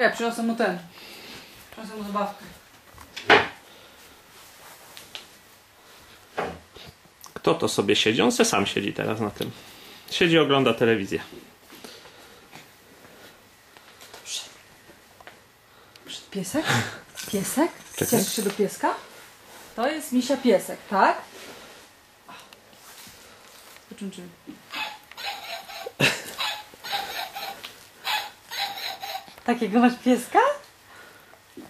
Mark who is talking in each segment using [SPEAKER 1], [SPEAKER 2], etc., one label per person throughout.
[SPEAKER 1] Ja przyniosę mu ten. Przyniosę mu zabawkę.
[SPEAKER 2] Kto to sobie siedzi? On se sam siedzi teraz na tym. Siedzi, ogląda telewizję.
[SPEAKER 1] Piesek? Piesek?
[SPEAKER 2] Czekaj.
[SPEAKER 1] Cieszysz się do pieska? To jest misia piesek, tak? Poczynczymy. Takiego masz pieska?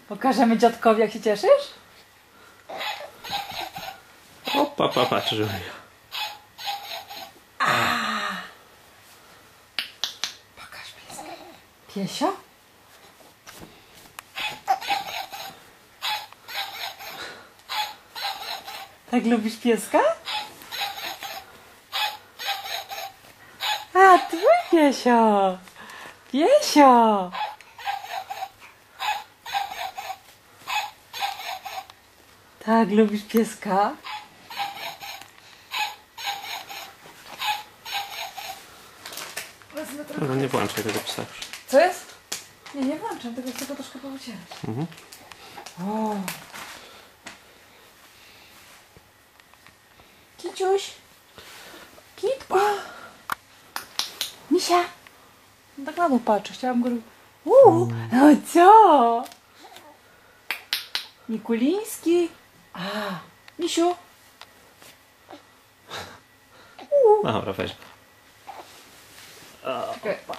[SPEAKER 1] Pokażemy dziadkowi, jak się cieszysz?
[SPEAKER 2] Opa, patrz, że
[SPEAKER 1] Pokaż pieska. Piesio? Tak lubisz pieska? A, twój piesio! Piesio! Tak, lubisz pieska? Wezmę trochę.
[SPEAKER 2] no, nie włączaj tego psa już.
[SPEAKER 1] Co jest? Nie włączam, tego chcę go troszkę poucierać. O. Kiciuś. Kitku. Misia. No tak na dół patrzę, chciałam go... no co? Mikuliński. A, Misiu.
[SPEAKER 2] Dobra, weź.
[SPEAKER 1] Czekaj, pa.